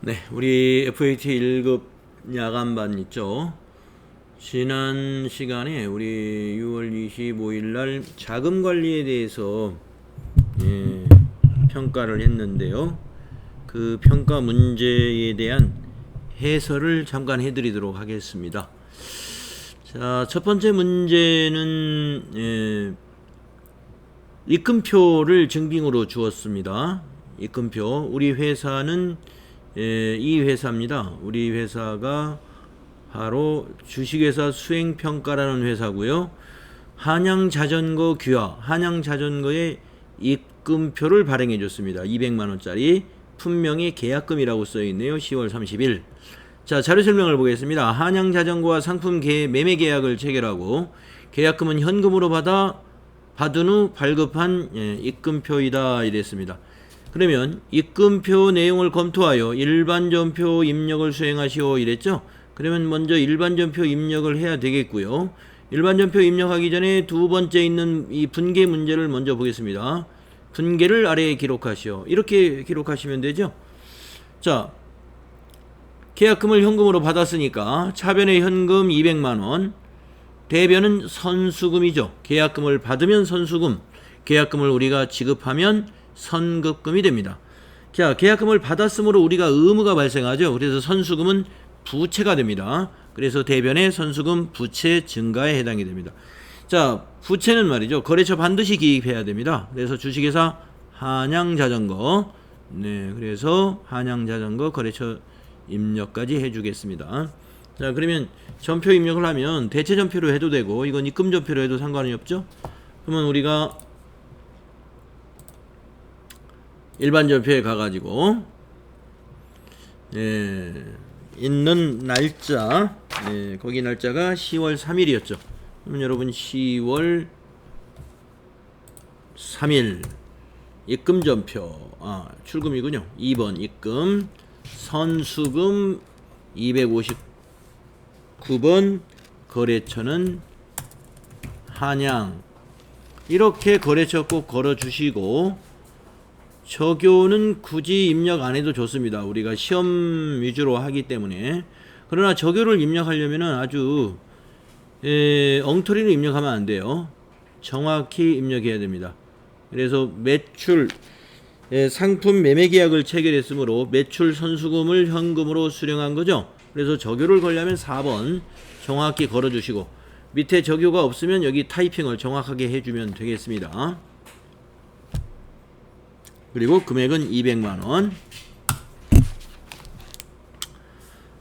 네, 우리 FAT 1급 야간반 있죠. 지난 시간에 우리 6월 25일 날 자금 관리에 대해서 평가를 했는데요. 그 평가 문제에 대한 해설을 잠깐 해드리도록 하겠습니다. 자, 첫 번째 문제는 입금표를 증빙으로 주었습니다. 입금표. 우리 회사는 이 회사입니다. 우리 회사가 바로 주식회사 수행평가라는 회사고요. 한양자전거 귀화, 한양자전거의 입금표를 발행해 줬습니다. 200만원짜리 분명히 계약금이라고 써있네요. 10월 30일. 자, 자료 설명을 보겠습니다. 한양자전거와 상품 매매 계약을 체결하고 계약금은 현금으로 받은 후 발급한 입금표이다 이랬습니다. 그러면 입금표 내용을 검토하여 일반전표 입력을 수행하시오 이랬죠. 그러면 먼저 일반전표 입력을 해야 되겠고요. 일반전표 입력하기 전에 두 번째 있는 이 분계 문제를 먼저 보겠습니다. 분계를 아래에 기록하시오. 이렇게 기록하시면 되죠. 자, 계약금을 현금으로 받았으니까 차변의 현금 200만원, 대변은 선수금이죠. 계약금을 받으면 선수금, 계약금을 우리가 지급하면 선급금이 됩니다. 자, 계약금을 받았으므로 우리가 의무가 발생하죠. 그래서 선수금은 부채가 됩니다. 그래서 대변의 선수금 부채 증가에 해당이 됩니다. 자, 부채는 말이죠. 거래처 반드시 기입해야 됩니다. 그래서 주식회사 한양자전거, 그래서 한양자전거 거래처 입력까지 해주겠습니다. 자, 그러면 전표 입력을 하면 대체 전표로 해도 되고 이건 입금 전표로 해도 상관이 없죠. 그러면 우리가 일반 전표에 가가지고 있는 날짜, 거기 날짜가 10월 3일이었죠. 그럼 여러분 10월 3일 입금 전표, 출금이군요. 2번 입금, 선수금 259번, 거래처는 한양. 이렇게 거래처 꼭 걸어주시고 적요는 굳이 입력 안 해도 좋습니다. 우리가 시험 위주로 하기 때문에. 그러나 적요를 입력하려면은 아주 엉터리로 입력하면 안 돼요. 정확히 입력해야 됩니다. 그래서 매출, 상품 매매 계약을 체결했으므로 매출 선수금을 현금으로 수령한 거죠. 그래서 적요를 걸려면 4번 정확히 걸어주시고 밑에 적요가 없으면 여기 타이핑을 정확하게 해주면 되겠습니다. 그리고 금액은 200만원.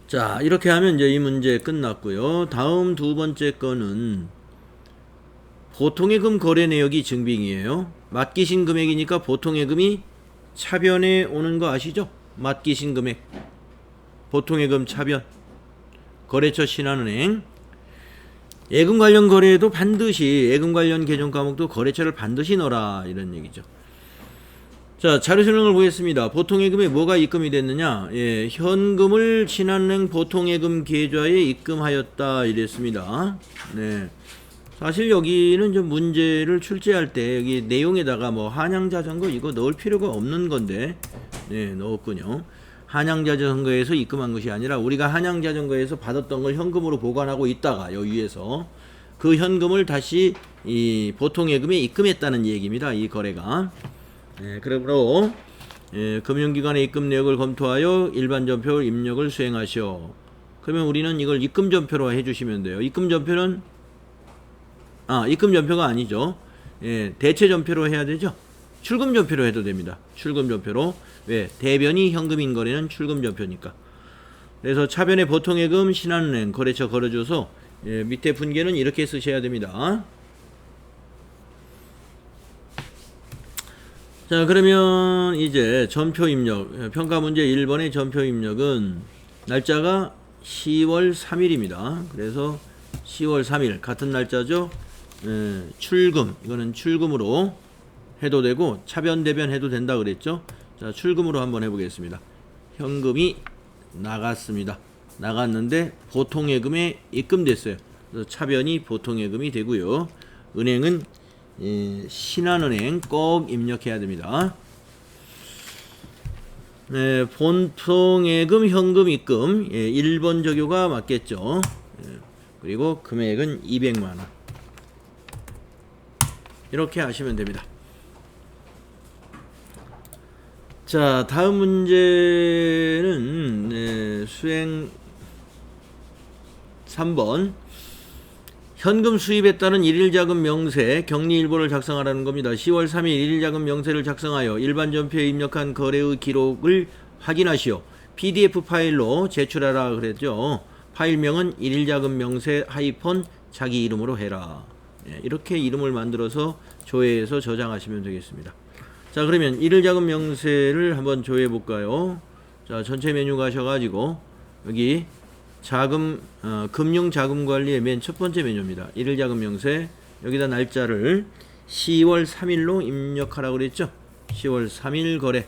자, 이렇게 하면 이제 이 문제 끝났고요. 다음 두 번째 거는 보통예금 거래 내역이 증빙이에요. 맡기신 금액이니까 보통예금이 차변에 오는 거 아시죠? 맡기신 금액, 보통예금 차변, 거래처 신한은행. 예금 관련 거래에도 반드시 예금 관련 계정 과목도 거래처를 반드시 넣어라 이런 얘기죠. 자, 자료 설명을 보겠습니다. 보통예금에 뭐가 입금이 됐느냐? 현금을 신한은행 보통예금 계좌에 입금하였다 이랬습니다. 사실 여기는 좀 문제를 출제할 때 여기 내용에다가 뭐 한양자전거 이거 넣을 필요가 없는 건데, 넣었군요. 한양자전거에서 입금한 것이 아니라 우리가 한양자전거에서 받았던 걸 현금으로 보관하고 있다가 여기 위에서 그 현금을 다시 이 보통예금에 입금했다는 얘기입니다. 이 거래가. 그러므로 금융기관의 입금 내역을 검토하여 일반전표 입력을 수행하시오. 그러면 우리는 이걸 입금전표로 해주시면 돼요. 입금전표는 입금전표가 아니죠. 대체전표로 해야 되죠. 출금전표로 해도 됩니다. 출금전표로. 왜? 대변이 현금인 거래는 출금전표니까. 그래서 차변의 보통예금 신한은행 거래처 걸어줘서 밑에 분계는 이렇게 쓰셔야 됩니다. 자, 그러면 이제 전표 입력, 평가 문제 1번의 전표 입력은 날짜가 10월 3일입니다. 그래서 10월 3일 같은 날짜죠. 출금, 이거는 출금으로 해도 되고 차변 대변 해도 된다 그랬죠. 자, 출금으로 한번 해보겠습니다. 현금이 나갔습니다. 나갔는데 보통예금에 입금됐어요. 그래서 차변이 보통예금이 되고요. 은행은 신한은행 꼭 입력해야 됩니다. 보통예금, 현금 입금 1번 적요가 맞겠죠. 그리고 금액은 200만원. 이렇게 하시면 됩니다. 자, 다음 문제는 수행 3번. 현금 수입에 따른 일일자금 명세 격리일보를 작성하라는 겁니다. 10월 3일 일일자금 명세를 작성하여 일반 전표에 입력한 거래의 기록을 확인하시오. PDF 파일로 제출하라 그랬죠. 파일명은 일일자금 명세 하이폰 자기 이름으로 해라. 이렇게 이름을 만들어서 조회해서 저장하시면 되겠습니다. 자, 그러면 일일자금 명세를 한번 조회해 볼까요? 자, 전체 메뉴 가셔가지고 여기 금융자금관리의 맨 첫 번째 메뉴입니다. 일일자금 명세. 여기다 날짜를 10월 3일로 입력하라고 그랬죠. 10월 3일 거래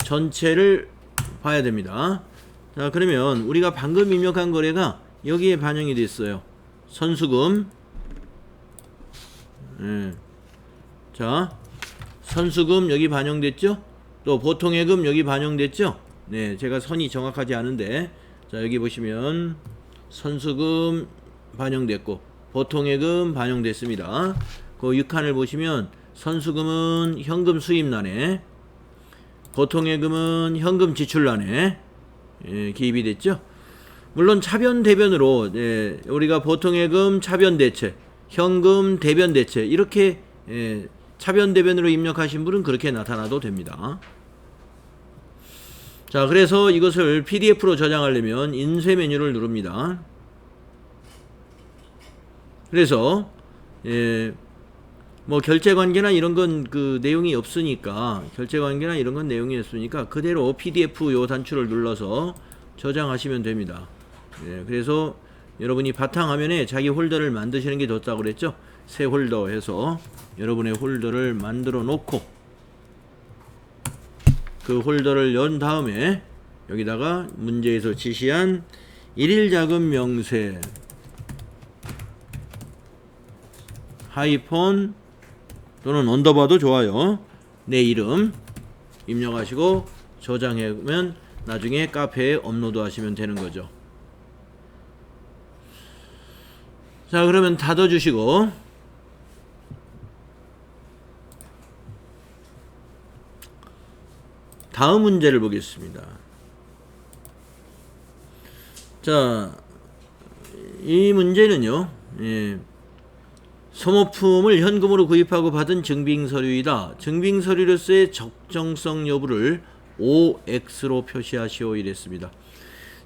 전체를 봐야 됩니다. 자, 그러면 우리가 방금 입력한 거래가 여기에 반영이 됐어요. 선수금. 자, 선수금 여기 반영됐죠. 또 보통예금 여기 반영됐죠. 네, 제가 선이 정확하지 않은데, 자, 여기 보시면 선수금 반영됐고 보통예금 반영됐습니다. 그 6칸을 보시면 선수금은 현금 수입란에, 보통예금은 현금 지출란에 기입이 됐죠. 물론 차변 대변으로 우리가 보통예금 차변 대체, 현금 대변 대체 이렇게 차변 대변으로 입력하신 분은 그렇게 나타나도 됩니다. 자, 그래서 이것을 PDF로 저장하려면 인쇄 메뉴를 누릅니다. 그래서 뭐 결제관계나 이런 건 그 내용이 없으니까, 결제관계나 이런 건 내용이 없으니까 그대로 PDF 요 단추를 눌러서 저장하시면 됩니다. 그래서 여러분이 바탕화면에 자기 홀더를 만드시는 게 좋다고 그랬죠. 새 홀더 해서 여러분의 홀더를 만들어 놓고 그 홀더를 연 다음에 여기다가 문제에서 지시한 일일자금 명세 하이폰 또는 언더바도 좋아요. 내 이름 입력하시고 저장하면 나중에 카페에 업로드 하시면 되는 거죠. 자, 그러면 닫아주시고 다음 문제를 보겠습니다. 자, 이 문제는요, 소모품을 현금으로 구입하고 받은 증빙서류이다. 증빙서류로서의 적정성 여부를 OX로 표시하시오 이랬습니다.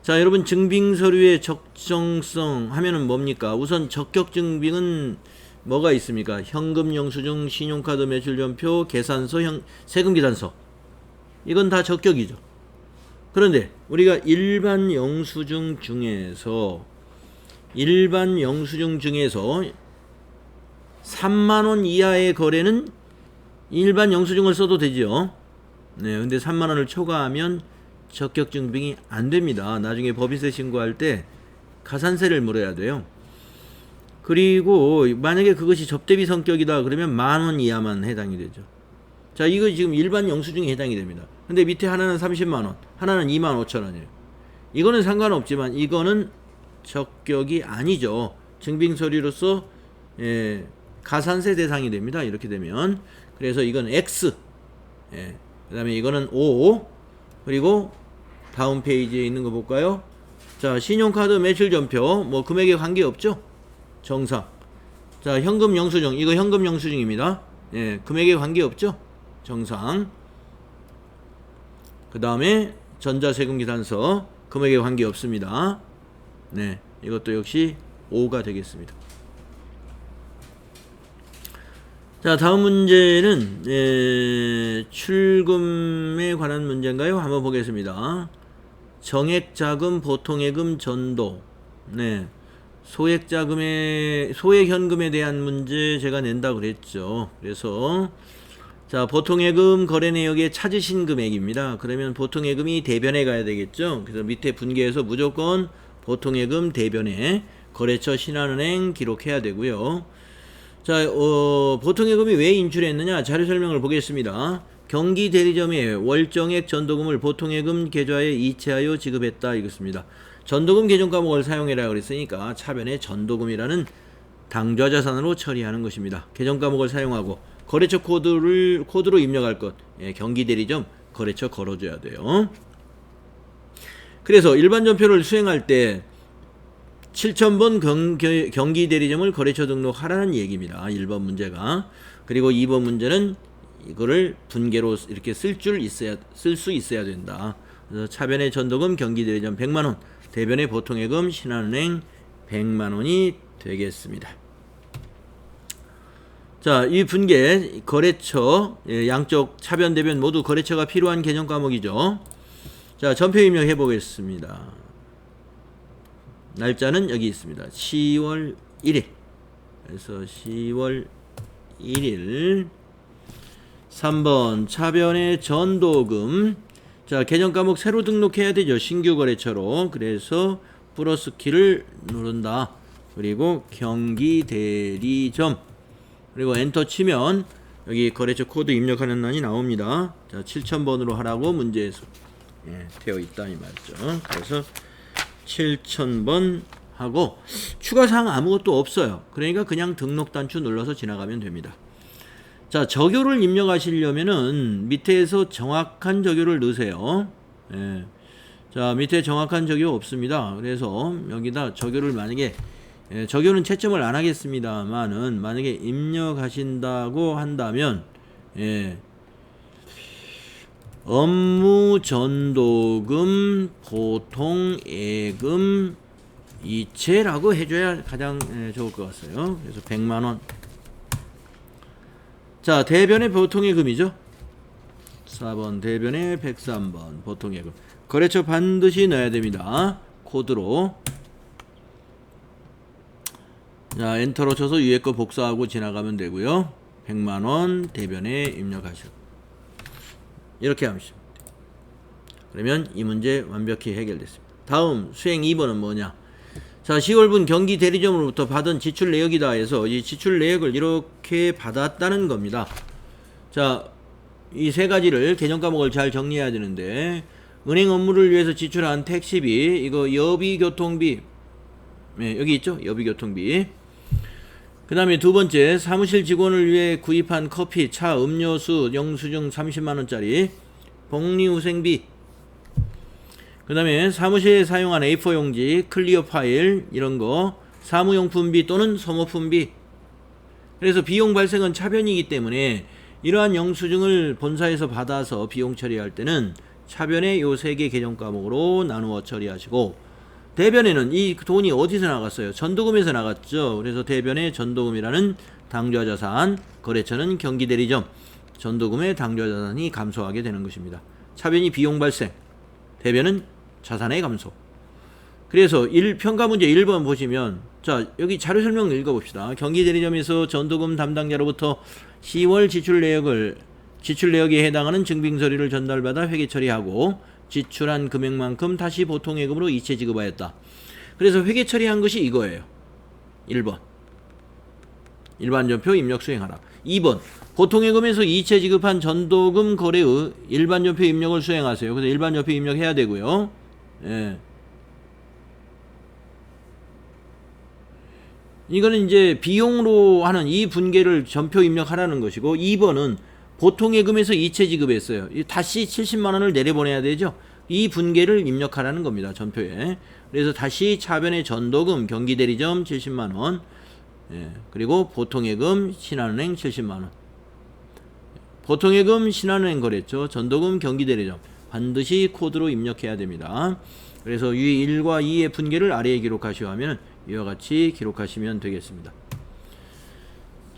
자, 여러분, 증빙서류의 적정성 하면은 뭡니까? 우선 적격증빙은 뭐가 있습니까? 현금 영수증, 신용카드 매출전표, 계산서, 세금계산서. 이건 다 적격이죠. 그런데 우리가 일반 영수증 중에서 3만원 이하의 거래는 일반 영수증을 써도 되죠. 네, 근데 3만원을 초과하면 적격증빙이 안 됩니다. 나중에 법인세 신고할 때 가산세를 물어야 돼요. 그리고 만약에 그것이 접대비 성격이다 그러면 10,000원 이하만 해당이 되죠. 자, 이거 지금 일반 영수증에 해당이 됩니다. 근데 밑에 하나는 30만원, 하나는 25,000원이에요. 이거는 상관없지만 이거는 적격이 아니죠. 증빙서류로서 가산세 대상이 됩니다. 이렇게 되면. 그래서 이건 X, 그 다음에 이거는 O, 그리고 다음 페이지에 있는 거 볼까요? 자, 신용카드 매출전표 뭐 금액에 관계없죠. 정상. 자, 현금 영수증, 이거 현금 영수증입니다. 금액에 관계없죠. 정상. 그 다음에 전자세금계산서 금액에 관계없습니다. 네, 이것도 역시 O가 되겠습니다. 자, 다음 문제는 출금에 관한 문제인가요? 한번 보겠습니다. 정액자금, 보통예금, 전도. 네, 소액현금에 대한 문제 제가 낸다 그랬죠. 그래서 자, 보통예금 거래 내역에 찾으신 금액입니다. 그러면 보통예금이 대변에 가야 되겠죠. 그래서 밑에 분계해서 무조건 보통예금 대변에 거래처 신한은행 기록해야 되고요. 자, 보통예금이 왜 인출했느냐 자료 설명을 보겠습니다. 경기 대리점에 월정액 전도금을 보통예금 계좌에 이체하여 지급했다 이것입니다. 전도금 계정 과목을 사용해라 그랬으니까 차변에 전도금이라는 당좌 자산으로 처리하는 것입니다. 계정 과목을 사용하고 거래처 코드로 입력할 것. 예, 경기 대리점 거래처 걸어줘야 돼요. 그래서 일반 전표를 수행할 때 7000번 경기 대리점을 거래처 등록하라는 얘기입니다. 1번 문제가. 그리고 2번 문제는 이거를 분계로 이렇게 쓸 수 있어야 된다. 그래서 차변의 전도금 경기 대리점 100만 원, 대변의 보통예금 신한은행 100만 원이 되겠습니다. 자, 이 분계 거래처 양쪽 차변 대변 모두 거래처가 필요한 개정 과목이죠. 자, 전표 입력해 보겠습니다. 날짜는 여기 있습니다. 10월 1일. 그래서 10월 1일 3번 차변의 전도금. 자, 계정 과목 새로 등록해야 되죠. 신규 거래처로. 그래서 플러스 키를 누른다. 그리고 경기 대리점. 그리고 엔터 치면 여기 거래처 코드 입력하는 란이 나옵니다. 자, 7000번으로 하라고 문제에서 되어 있다 이 말이죠. 그래서 7000번 하고 추가사항 아무것도 없어요. 그러니까 그냥 등록 단추 눌러서 지나가면 됩니다. 자, 적요를 입력하시려면은 밑에서 정확한 적요를 넣으세요. 예. 자, 밑에 정확한 적요 없습니다. 그래서 여기다 적요를 만약에 적요는 채점을 안 하겠습니다만은 만약에 입력하신다고 한다면 업무 전도금 보통예금 이체라고 해줘야 가장 좋을 것 같아요. 그래서 100만 원. 자, 대변의 보통예금이죠. 4번 대변의 103번 보통예금. 거래처 반드시 넣어야 됩니다. 코드로. 자, 엔터로 쳐서 위에 거 복사하고 지나가면 되고요. 100만 원 대변에 입력하시고 이렇게 하시면 돼요. 그러면 이 문제 완벽히 해결됐습니다. 다음 수행 2번은 뭐냐? 자, 10월분 경기 대리점으로부터 받은 지출 내역이다 해서 이 지출 내역을 이렇게 받았다는 겁니다. 자, 이 세 가지를 계정 과목을 잘 정리해야 되는데 은행 업무를 위해서 지출한 택시비, 이거 여비교통비, 여기 있죠? 여비교통비. 그 다음에 두 번째, 사무실 직원을 위해 구입한 커피, 차, 음료수, 영수증 30만원짜리, 복리후생비. 그 다음에 사무실에 사용한 A4 용지, 클리어 파일, 이런 거, 사무용품비 또는 소모품비. 그래서 비용 발생은 차변이기 때문에 이러한 영수증을 본사에서 받아서 비용 처리할 때는 차변의 요 세 개 계정 과목으로 나누어 처리하시고, 대변에는 이 돈이 어디서 나갔어요? 전도금에서 나갔죠. 그래서 대변의 전도금이라는 당좌자산, 거래처는 경기대리점, 전도금의 당좌자산이 감소하게 되는 것입니다. 차변이 비용 발생, 대변은 자산의 감소. 그래서 평가 문제 1번 보시면, 자, 여기 자료 설명 읽어봅시다. 경기대리점에서 전도금 담당자로부터 10월 지출 내역에 해당하는 증빙서류를 전달받아 회계 처리하고 지출한 금액만큼 다시 보통예금으로 이체 지급하였다. 그래서 회계 처리한 것이 이거예요. 1번. 일반전표 입력 수행하라. 2번. 보통예금에서 이체 지급한 전도금 거래의 일반전표 입력을 수행하세요. 그래서 일반전표 입력해야 되고요. 예. 이거는 이제 비용으로 하는 이 분계를 전표 입력하라는 것이고, 2번은 보통예금에서 이체 지급했어요. 다시 70만 원을 내려보내야 되죠. 이 분계를 입력하라는 겁니다. 전표에. 그래서 다시 차변의 전도금 경기대리점 70만 원, 그리고 보통예금 신한은행 70만 원. 보통예금 신한은행 거래처, 전도금 경기대리점 반드시 코드로 입력해야 됩니다. 그래서 위 1과 2의 분계를 아래에 기록하시오 하면 이와 같이 기록하시면 되겠습니다.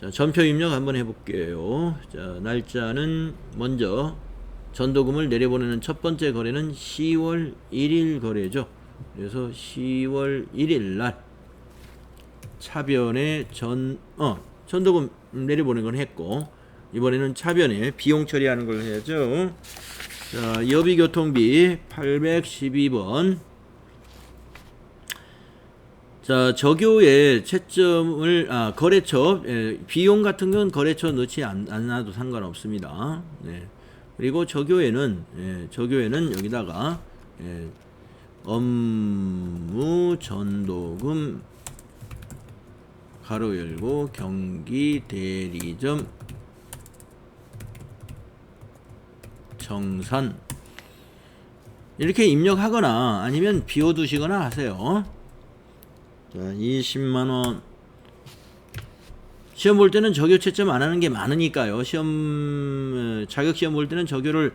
자, 전표 입력 한번 해볼게요. 자, 날짜는 먼저 전도금을 내려보내는 첫 번째 거래는 10월 1일 거래죠. 그래서 10월 1일 날 차변에 전도금 내려보내는 건 했고, 이번에는 차변에 비용 처리하는 걸 해야죠. 자, 여비교통비 812번. 자, 적요에 채점을 거래처 비용 같은 건 거래처 넣지 않아도 상관없습니다. 네. 그리고 저교에는 여기다가 업무 전도금 가로 열고 경기 대리점 정산 이렇게 입력하거나 아니면 비워두시거나 하세요. 자, 20만원. 시험 볼 때는 저교 채점 안 하는 게 많으니까요. 자격시험 볼 때는 저교를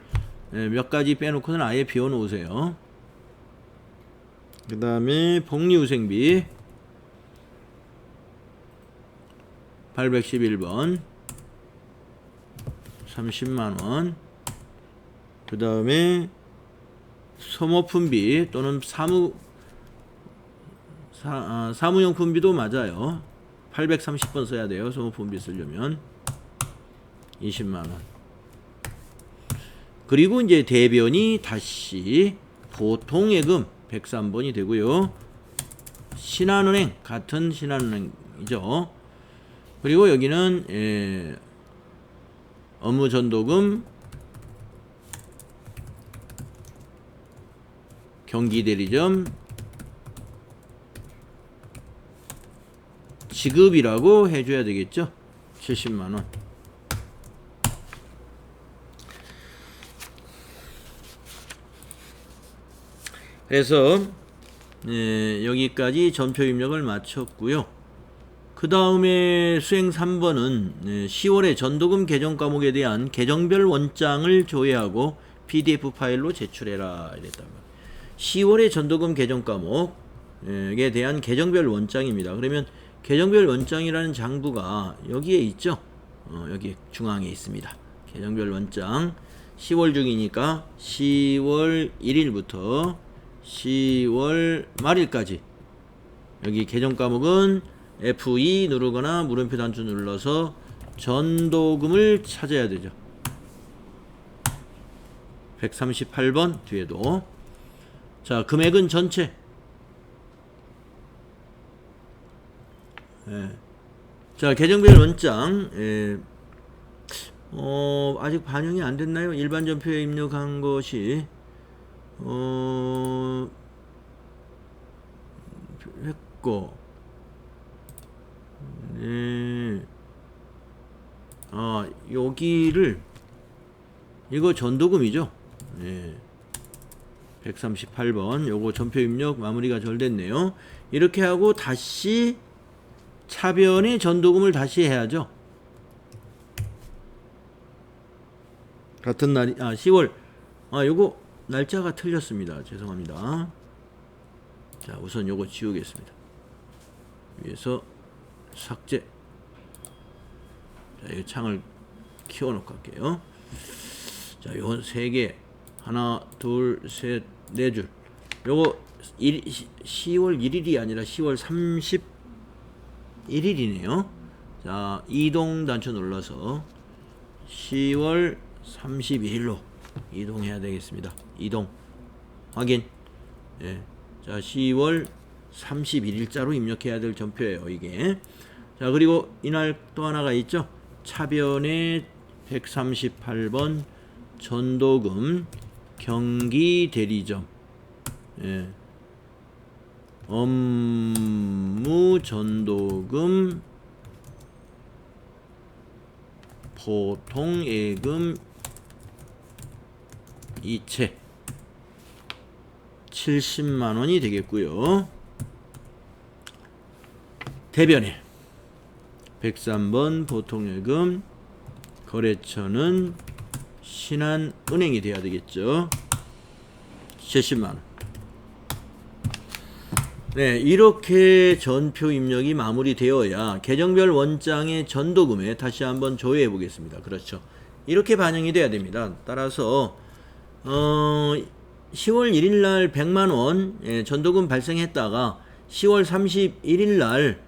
몇 가지 빼놓고는 아예 비워놓으세요. 그 다음에 복리후생비 811번 30만원. 그 다음에 소모품비 또는 사무용품비도 맞아요. 830번 써야 돼요. 소모품비 쓰려면 20만원. 그리고 이제 대변이 다시 보통예금 103번이 되고요. 신한은행 같은 신한은행이죠. 그리고 여기는 업무전도금 경기대리점 지급이라고 해줘야 되겠죠. 70만원. 그래서 여기까지 전표 입력을 마쳤고요. 그 다음에 수행 3번은 10월에 전도금 계정 과목에 대한 계정별 원장을 조회하고 PDF 파일로 제출해라 이랬다고. 10월에 전도금 계정 과목에 대한 계정별 원장입니다. 그러면 계정별 원장이라는 장부가 여기에 있죠. 여기 중앙에 있습니다. 계정별 원장 10월 중이니까 10월 1일부터 10월 말일까지 여기 계정 과목은 F2 누르거나 물음표 단추 눌러서 전도금을 찾아야 되죠. 138번 뒤에도. 자, 금액은 전체. 자, 계정별 원장. 아직 반영이 안 됐나요? 일반 전표에 입력한 것이 했고. 네. 여기를 이거 전도금이죠. 네. 138번 요거 전표 입력 마무리가 잘 됐네요. 이렇게 하고 다시 차변의 전도금을 다시 해야죠. 같은 날이 10월 요거 날짜가 틀렸습니다. 죄송합니다. 자, 우선 요거 지우겠습니다. 위에서 삭제. 자, 이 창을 키워놓고 할게요. 자, 요건 3개. 하나, 둘, 셋, 4줄. 요거 10월 1일이 아니라 10월 31일이네요. 자, 이동 단추 눌러서 10월 31일로 이동해야 되겠습니다. 이동. 확인. 예. 자, 10월 31일자로 입력해야 될 전표예요, 이게. 자, 그리고 이날 또 하나가 있죠. 차변에 138번 전도금 경기 대리점. 예. 업무 전도금 보통예금 이체 70만원이 되겠고요. 대변에 103번 보통예금 거래처는 신한은행이 돼야 되겠죠. 70만원. 네, 이렇게 전표 입력이 마무리되어야 계정별 원장의 전도금에 다시 한번 조회해 보겠습니다. 그렇죠. 이렇게 반영이 돼야 됩니다. 따라서 10월 1일 날 100만원 전도금 발생했다가 10월 31일 날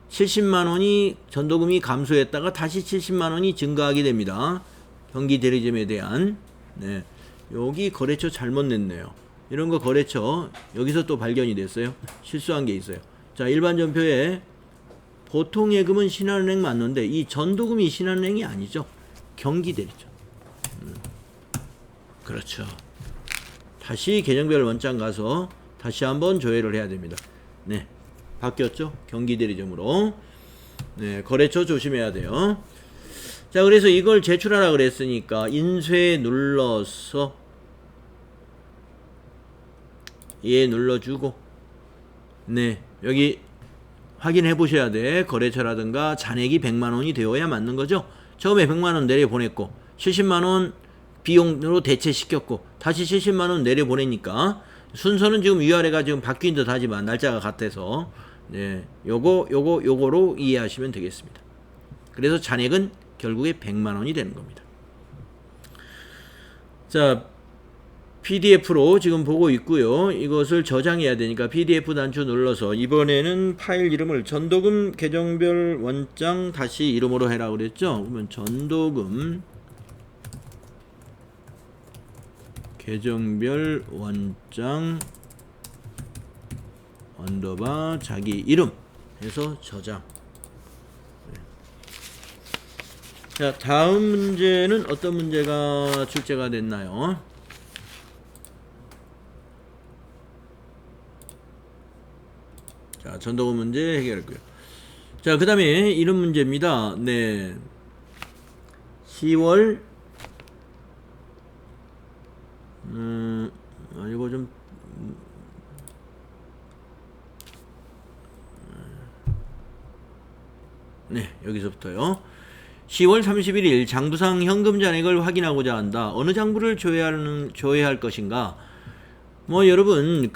70만원이 전도금이 감소했다가 다시 70만원이 증가하게 됩니다. 경기 대리점에 대한. 네, 여기 거래처 잘못 냈네요. 이런 거 거래처 여기서 또 발견이 됐어요. 실수한 게 있어요. 자, 일반 전표에 보통 예금은 신한은행 맞는데 이 전도금이 신한은행이 아니죠. 경기 대리점. 그렇죠. 다시 계정별 원장 가서 다시 한번 조회를 해야 됩니다. 네, 바뀌었죠? 경기대리점으로. 네, 거래처 조심해야 돼요. 자, 그래서 이걸 제출하라 그랬으니까 인쇄 눌러서 예 눌러주고, 네, 여기 확인해 보셔야 돼. 거래처라든가 잔액이 100만원이 되어야 맞는 거죠. 처음에 100만원 내려보냈고 70만원 비용으로 대체시켰고 다시 70만원 내려보내니까 순서는 지금 위아래가 지금 바뀐 듯 하지만 날짜가 같아서, 네, 요거로 이해하시면 되겠습니다. 그래서 잔액은 결국에 100만원이 되는 겁니다. 자, PDF로 지금 보고 있고요. 이것을 저장해야 되니까 PDF 단추 눌러서 이번에는 파일 이름을 전도금 계정별 원장 다시 이름으로 해라 그랬죠. 그러면 전도금 계정별 원장 언더바 자기 이름 해서 저장. 자, 다음 문제는 어떤 문제가 출제가 됐나요? 자, 전도금 문제 해결했고요. 자, 그 다음에 이런 문제입니다. 네, 10월 이거 좀 네, 여기서부터요. 10월 31일 장부상 현금 잔액을 확인하고자 한다. 어느 장부를 조회할 것인가? 뭐 여러분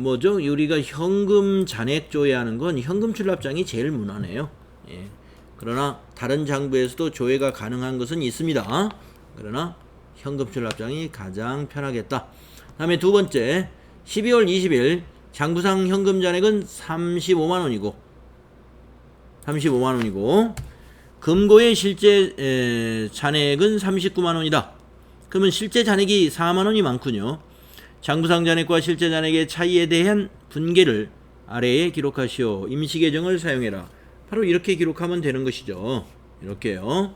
뭐죠? 우리가 현금 잔액 조회하는 건 현금 출납장이 제일 무난해요. 예. 그러나 다른 장부에서도 조회가 가능한 것은 있습니다. 그러나 현금 출납장이 가장 편하겠다. 다음에 두 번째, 12월 20일 장부상 현금 잔액은 35만원이고 금고의 실제 잔액은 39만원이다. 그러면 실제 잔액이 4만원이 많군요. 장부상 잔액과 실제 잔액의 차이에 대한 분계를 아래에 기록하시오. 임시계정을 사용해라. 바로 이렇게 기록하면 되는 것이죠. 이렇게요.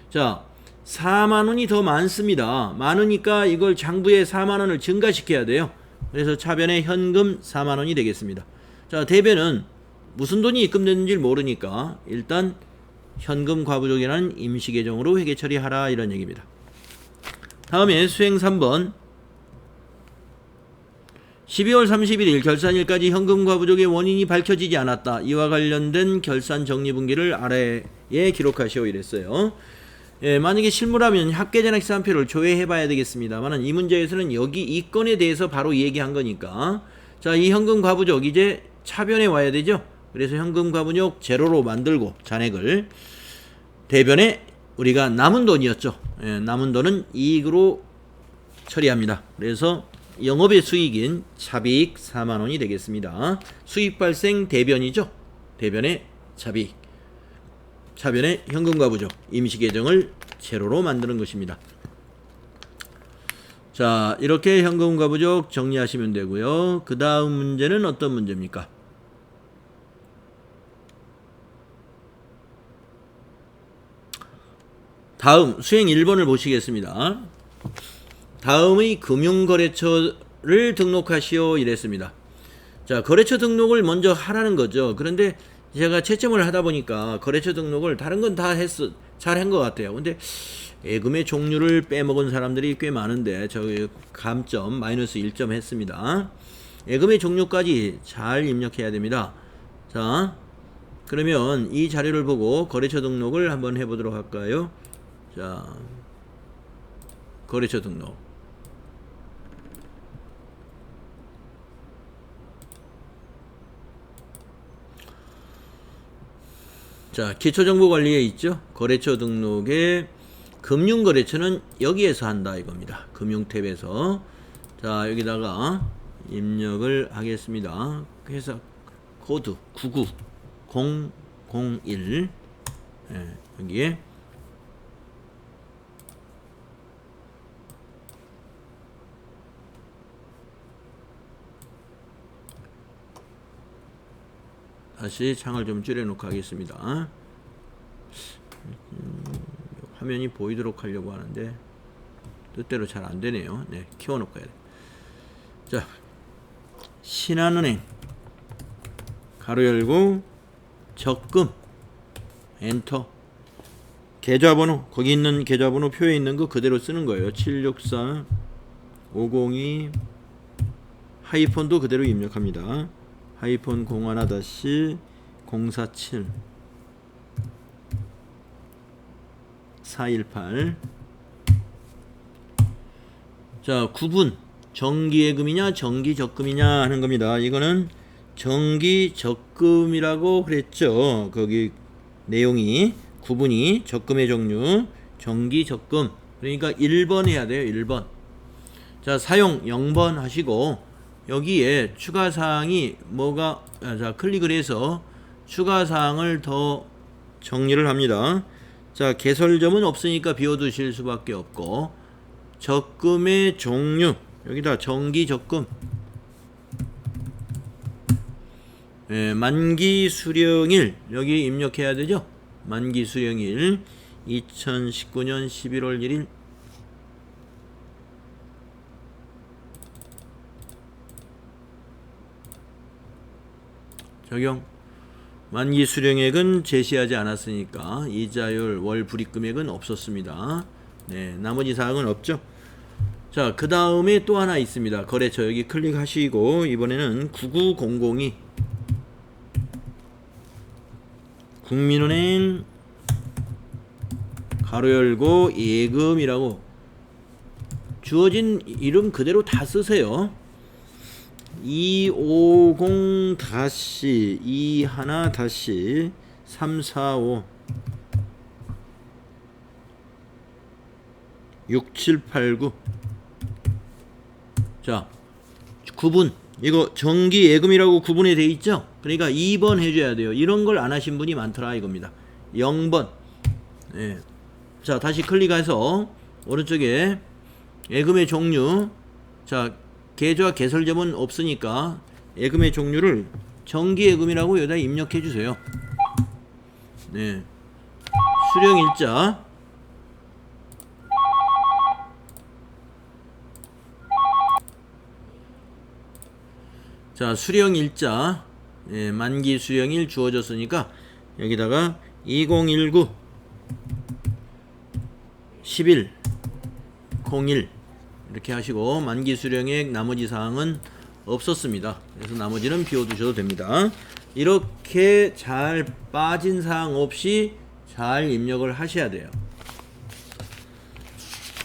자, 4만원이 더 많습니다. 많으니까 이걸 장부에 4만원을 증가시켜야 돼요. 그래서 차변에 현금 4만원이 되겠습니다. 자, 대변은 무슨 돈이 입금됐는지 모르니까 일단 현금 과부족이라는 임시계정으로 회계 처리하라, 이런 얘기입니다. 다음에 수행 3번, 12월 31일 결산일까지 현금 과부족의 원인이 밝혀지지 않았다. 이와 관련된 결산 정리분기를 아래에 기록하시오 이랬어요. 예, 만약에 실무라면 합계잔액 사항표를 조회해 봐야 되겠습니다만 이 문제에서는 여기 이 건에 대해서 바로 얘기한 거니까, 자, 이 현금 과부족 이제 차변에 와야 되죠. 그래서 현금 과부족 제로로 만들고 잔액을 대변에 우리가 남은 돈이었죠. 예, 남은 돈은 이익으로 처리합니다. 그래서 영업의 수익인 차비익 4만원이 되겠습니다. 수익 발생 대변이죠. 대변의 차비익, 차변의 현금 과부족, 임시계정을 제로로 만드는 것입니다. 자, 이렇게 현금 과부족 정리하시면 되고요. 그 다음 문제는 어떤 문제입니까? 다음 수행 1번을 보시겠습니다. 다음의 금융거래처를 등록하시오 이랬습니다. 자, 거래처 등록을 먼저 하라는 거죠. 그런데 제가 채점을 하다 보니까 거래처 등록을 다른 건 다 잘한 것 같아요. 근데 예금의 종류를 빼먹은 사람들이 꽤 많은데 저기 감점 마이너스 1점 했습니다. 예금의 종류까지 잘 입력해야 됩니다. 자, 그러면 이 자료를 보고 거래처 등록을 한번 해보도록 할까요? 자, 거래처 등록. 자, 기초정보관리에 있죠. 거래처 등록에 금융거래처는 여기에서 한다 이겁니다. 금융 탭에서. 자, 여기다가 입력을 하겠습니다. 회사 코드 99001, 예, 여기에 다시 창을 좀 줄여놓고 하겠습니다. 화면이 보이도록 하려고 하는데 뜻대로 잘 안되네요. 네, 키워놓고 해야 돼. 자, 신한은행 가로 열고 적금 엔터, 계좌번호 거기 있는 계좌번호 표에 있는 거 그대로 쓰는 거예요. 764 502 하이폰도 그대로 입력합니다. 하이폰 01-047 418. 자, 구분 정기예금이냐 정기적금이냐 하는 겁니다. 이거는 정기적금이라고 그랬죠. 거기 내용이 구분이 적금의 종류 정기적금, 그러니까 1번 해야 돼요. 1번. 자, 사용 0번 하시고 여기에 추가사항이 뭐가, 자, 클릭을 해서 추가사항을 더 정리를 합니다. 자, 개설점은 없으니까 비워두실 수밖에 없고, 적금의 종류 여기다 정기적금, 만기 수령일 여기 입력해야 되죠. 만기 수령일 2019년 11월 1일. 적용. 만기 수령액은 제시하지 않았으니까 이자율 월 불입금액은 없었습니다. 네, 나머지 사항은 없죠. 자, 그 다음에 또 하나 있습니다. 거래처 여기 클릭하시고 이번에는 99002 국민은행 가로 열고 예금이라고 주어진 이름 그대로 다 쓰세요. 250-21-345 6789. 자, 구분 이거 정기예금이라고 구분이 돼 있죠. 그러니까 2번 해줘야 돼요. 이런 걸 안 하신 분이 많더라 이겁니다. 0번. 네. 자, 다시 클릭해서 오른쪽에 예금의 종류, 자, 계좌 개설점은 없으니까 예금의 종류를 정기예금이라고 여기다 입력해 주세요. 네. 수령일자, 자, 수령일자, 예, 만기 수령일 주어졌으니까 여기다가 2019 11 01 이렇게 하시고, 만기 수령액 나머지 사항은 없었습니다. 그래서 나머지는 비워두셔도 됩니다. 이렇게 잘 빠진 사항 없이 잘 입력을 하셔야 돼요.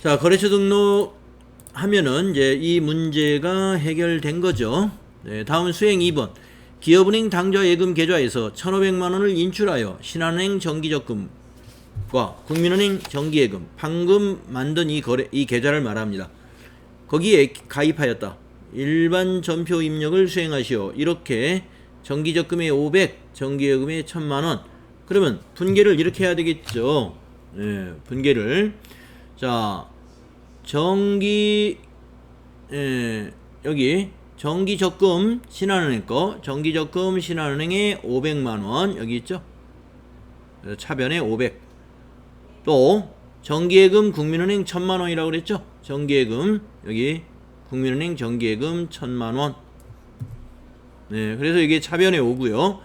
자, 거래처 등록하면은 이제 이 문제가 해결된 거죠. 네, 다음 수행 2번. 기업은행 당좌예금 계좌에서 1,500만원을 인출하여 신한은행 정기적금과 국민은행 정기예금, 방금 만든 이 계좌를 말합니다. 거기에 가입하였다. 일반 전표 입력을 수행하시오. 이렇게 정기적금에 500, 정기예금에 1,000만원. 그러면 분계를 이렇게 해야 되겠죠. 네, 분계를. 자, 여기 정기적금 신한은행 거, 정기적금 신한은행에 500만원 여기 있죠. 차변에 500. 또 정기예금 국민은행 1,000만원이라고 그랬죠. 정기예금 여기 국민은행 정기예금 1,000만원. 네, 그래서 이게 차변에 오고요.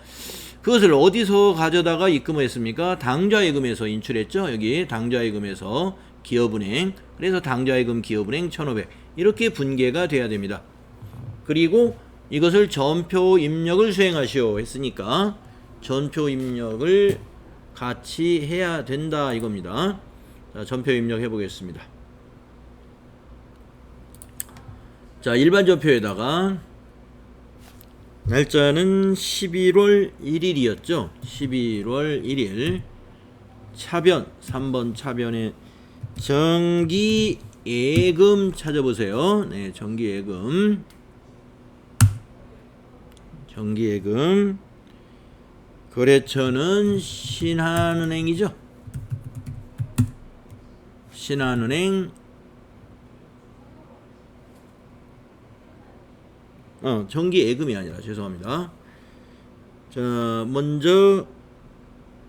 그것을 어디서 가져다가 입금했습니까? 당좌예금에서 인출했죠. 여기 당좌예금에서 기업은행, 그래서 당좌예금 기업은행 1,500 이렇게 분계가 돼야 됩니다. 그리고 이것을 전표 입력을 수행하시오 했으니까 전표 입력을 같이 해야 된다 이겁니다. 자, 전표 입력해 보겠습니다. 자, 일반 전표에다가 날짜는 11월 1일이었죠. 11월 1일. 차변 3번 차변에 정기예금 찾아보세요. 네, 정기예금. 정기예금. 거래처는 신한은행이죠. 신한은행. 정기예금이 아니라 죄송합니다. 자, 먼저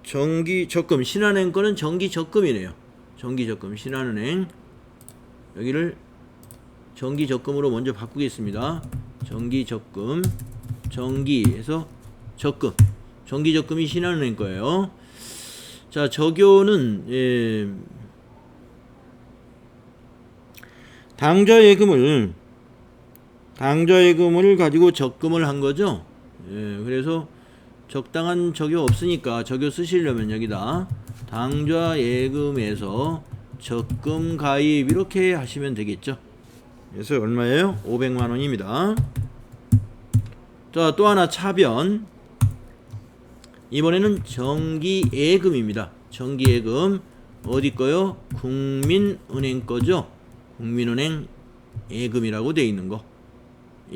정기적금, 신한은행 거는 정기적금이네요. 정기적금 신한은행 여기를 정기적금으로 먼저 바꾸겠습니다. 정기적금 정기에서 적금 정기적금이 신한은행 거예요. 자, 적요는 당좌예금을 가지고 적금을 한 거죠. 그래서 적당한 적요 없으니까 적요 쓰시려면 여기다 당좌예금에서 적금 가입 이렇게 하시면 되겠죠. 그래서 얼마예요? 500만 원입니다. 자, 또 하나 차변. 이번에는 정기예금입니다. 정기예금 어디 거요? 국민은행 거죠. 국민은행 예금이라고 돼 있는 거.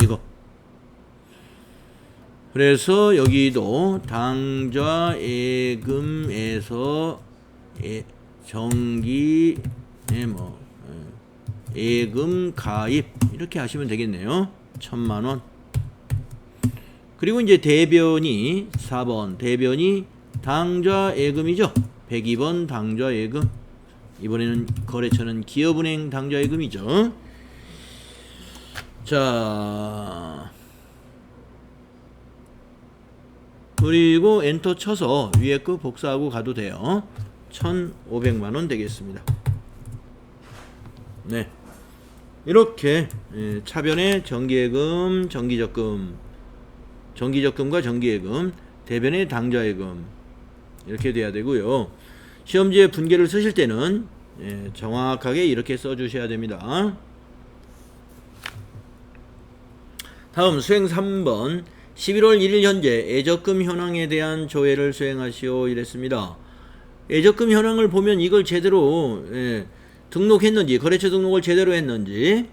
이거. 그래서 여기도 당좌예금에서 정기 예금 가입 이렇게 하시면 되겠네요. 1000만 원. 그리고 이제 대변이 4번 대변이 당좌예금이죠. 102번 당좌예금. 이번에는 거래처는 기업은행 당좌예금이죠. 자, 그리고 엔터 쳐서 위에 거 복사하고 가도 돼요. 1,500만 원 되겠습니다. 네, 이렇게 차변의 정기예금, 정기적금과 정기예금, 대변의 당좌예금 이렇게 돼야 되고요. 시험지에 분계를 쓰실 때는 정확하게 이렇게 써주셔야 됩니다. 다음 수행 3번 11월 1일 현재 예적금 현황에 대한 조회를 수행하시오 이랬습니다. 예적금 현황을 보면 이걸 제대로 등록했는지, 거래처 등록을 제대로 했는지,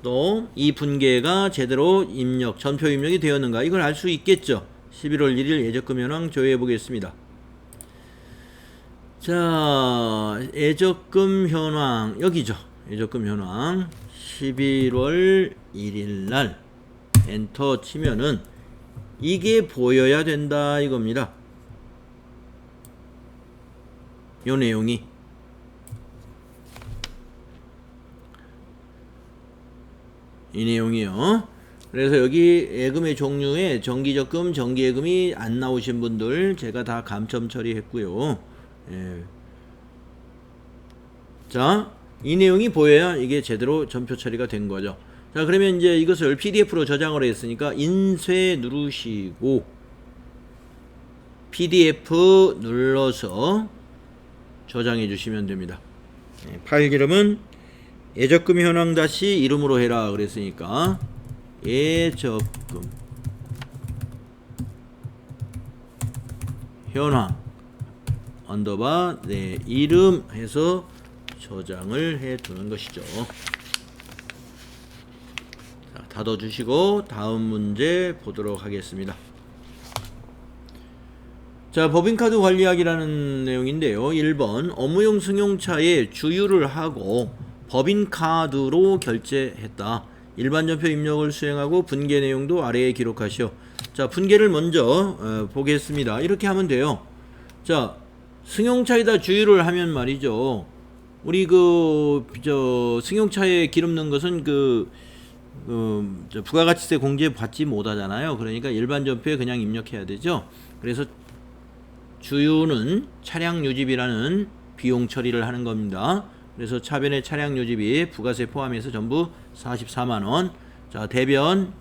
또 이 분계가 제대로 입력, 전표 입력이 되었는가 이걸 알 수 있겠죠. 11월 1일 예적금 현황 조회해 보겠습니다. 자, 예적금 현황 여기죠. 예적금 현황 11월 1일 날 엔터 치면은 이게 보여야 된다 이겁니다. 요 내용이 이 내용이요. 그래서 여기 예금의 종류에 정기적금, 정기예금이 안 나오신 분들 제가 다 감점 처리했고요. 자, 이 내용이 보여야 이게 제대로 전표 처리가 된 거죠. 자, 그러면 이제 이것을 PDF로 저장을 했으니까 인쇄 누르시고 PDF 눌러서 저장해 주시면 됩니다. 파일 이름은 예적금 현황 다시 이름으로 해라 그랬으니까 예적금 현황 언더바 내 이름 해서 저장을 해 두는 것이죠. 자, 닫아 주시고 다음 문제 보도록 하겠습니다. 자, 법인카드 관리하기라는 내용인데요. 1번 업무용 승용차에 주유를 하고 법인카드로 결제했다. 일반 전표 입력을 수행하고 분계 내용도 아래에 기록하시오. 자, 분계를 먼저 보겠습니다. 이렇게 하면 돼요. 자, 승용차에다 주유를 하면 말이죠. 우리 승용차에 기름 넣은 것은 부가가치세 공제 받지 못하잖아요. 그러니까 일반 전표에 그냥 입력해야 되죠. 그래서 주유는 차량 유지비라는 비용 처리를 하는 겁니다. 그래서 차변의 차량 유지비 부가세 포함해서 전부 44만원. 자, 대변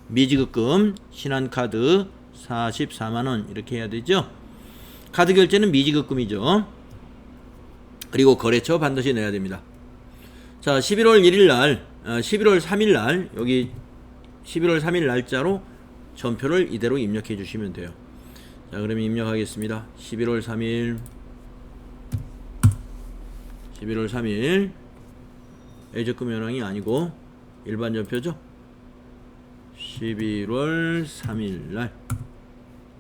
미지급금 신한카드 44만원 이렇게 해야 되죠. 카드 결제는 미지급금이죠. 그리고 거래처 반드시 내야 됩니다. 자, 11월 1일 날 11월 3일 날 여기 11월 3일 날짜로 전표를 이대로 입력해 주시면 돼요. 자, 그러면 입력하겠습니다. 11월 3일 예적금 현황이 아니고 일반 전표죠. 11월 3일 날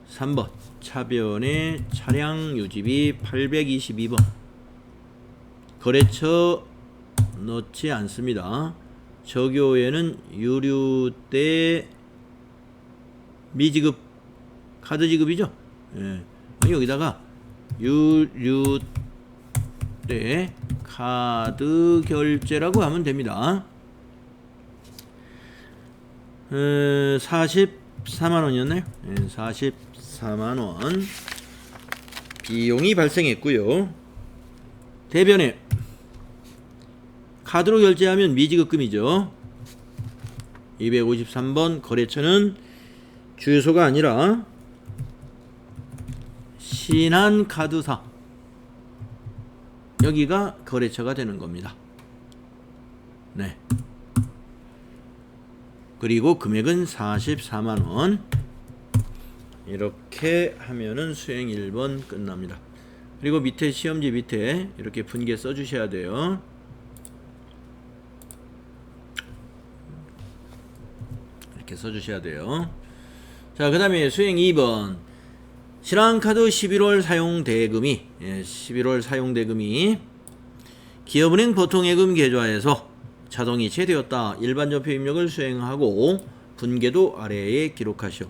3번 차변의 차량 유지비 822번 거래처 넣지 않습니다. 적요에는 유류 때 미지급 카드 지급이죠. 여기다가 유류 때 카드 결제라고 하면 됩니다. 44만원이었나요? 44만원 비용이 발생했고요. 대변에 카드로 결제하면 미지급금이죠. 253번 거래처는 주유소가 아니라 신한카드사, 여기가 거래처가 되는 겁니다. 네. 그리고 금액은 44만원. 이렇게 하면은 수행 1번 끝납니다. 그리고 밑에 시험지 밑에 이렇게 분계 써주셔야 돼요. 이렇게 써주셔야 돼요. 자, 그 다음에 수행 2번. 신한카드 11월 사용대금이 11월 사용대금이 기업은행 보통예금 계좌에서 자동이체되었다. 일반 전표 입력을 수행하고 분계도 아래에 기록하시오.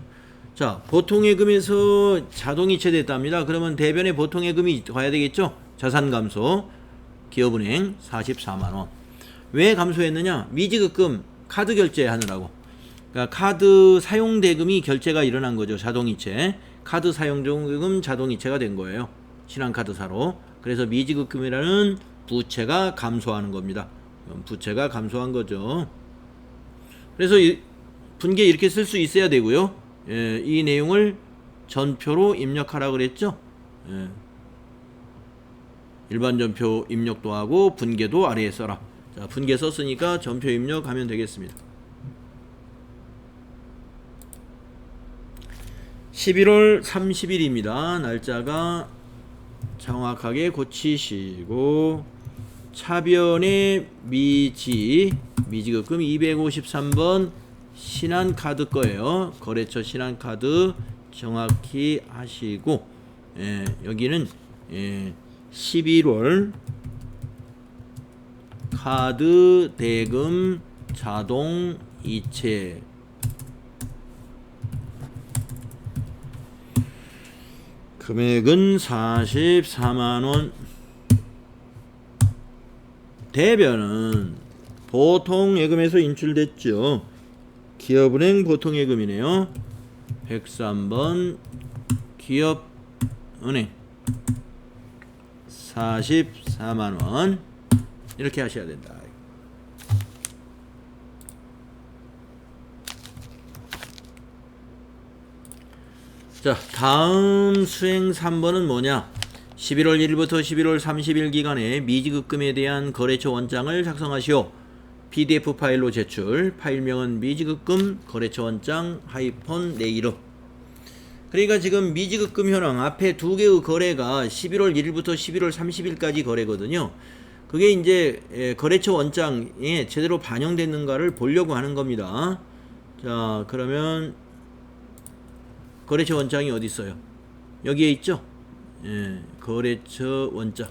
자, 보통예금에서 자동이체됐답니다. 그러면 대변에 보통예금이 가야 되겠죠? 자산감소 기업은행 44만원. 왜 감소했느냐? 미지급금 카드 결제하느라고. 그러니까 카드 사용대금이 결제가 일어난 거죠. 자동이체. 카드 사용대금 자동이체가 된 거예요. 신한카드사로. 그래서 미지급금이라는 부채가 감소하는 겁니다. 부채가 감소한 거죠. 그래서 분계 이렇게 쓸 수 있어야 되고요. 이 내용을 전표로 입력하라 그랬죠. 일반 전표 입력도 하고 분계도 아래에 써라. 자, 분계 썼으니까 전표 입력하면 되겠습니다. 11월 30일입니다. 날짜가 정확하게 고치시고 차변의 미지급금 253번 신한카드 거예요. 거래처 신한카드 정확히 하시고 여기는 11월 카드 대금 자동 이체 금액은 44만원. 대변은 보통예금에서 인출됐죠. 기업은행 보통예금이네요. 103번 기업은행 44만원 이렇게 하셔야 된다. 자, 다음 수행 3번은 뭐냐? 11월 1일부터 11월 30일 기간에 미지급금에 대한 거래처 원장을 작성하시오. PDF 파일로 제출. 파일명은 미지급금 거래처 원장 하이폰 내 이름. 그러니까 지금 미지급금 현황 앞에 두 개의 거래가 11월 1일부터 11월 30일까지 거래거든요. 그게 이제 거래처 원장에 제대로 반영됐는가를 보려고 하는 겁니다. 자, 그러면 거래처 원장이 어디 있어요? 여기에 있죠? 거래처 원장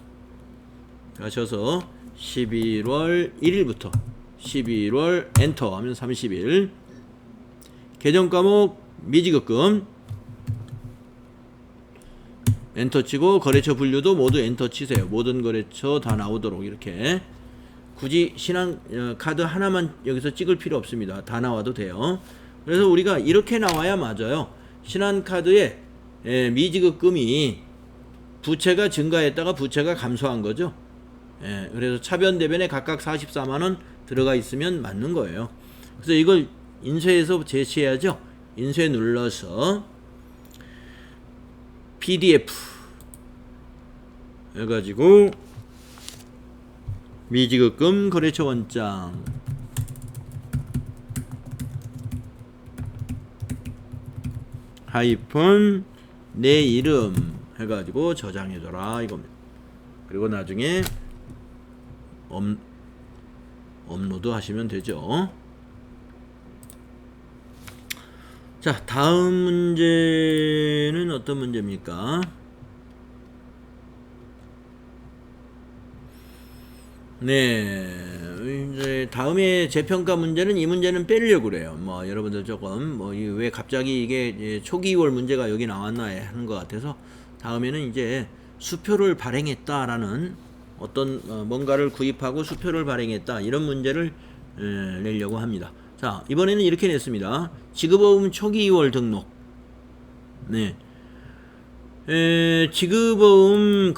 가셔서 11월 1일부터 11월 엔터 하면 30일 계정 과목 미지급금 엔터 치고 거래처 분류도 모두 엔터 치세요. 모든 거래처 다 나오도록 이렇게. 굳이 신한카드 하나만 여기서 찍을 필요 없습니다. 다 나와도 돼요. 그래서 우리가 이렇게 나와야 맞아요. 신한카드에 미지급금이 부채가 증가했다가 부채가 감소한 거죠. 그래서 차변 대변에 각각 44만원 들어가 있으면 맞는 거예요. 그래서 이걸 인쇄해서 제시해야죠. 인쇄 눌러서 PDF 해가지고 미지급금 거래처 원장 하이폰 내 이름 해가지고 저장해줘라 이겁니다. 그리고 나중에 업로드 하시면 되죠. 자, 다음 문제는 어떤 문제입니까? 네, 이제 다음에 재평가 문제는 이 문제는 빼려고 그래요. 뭐 여러분들 조금 뭐 왜 갑자기 이게 초기월 문제가 여기 나왔나 하는 것 같아서 다음에는 이제 수표를 발행했다라는 어떤 뭔가를 구입하고 수표를 발행했다. 이런 문제를 내려고 합니다. 자, 이번에는 이렇게 냈습니다. 지급어음 초기 2월 등록. 네. 지급어음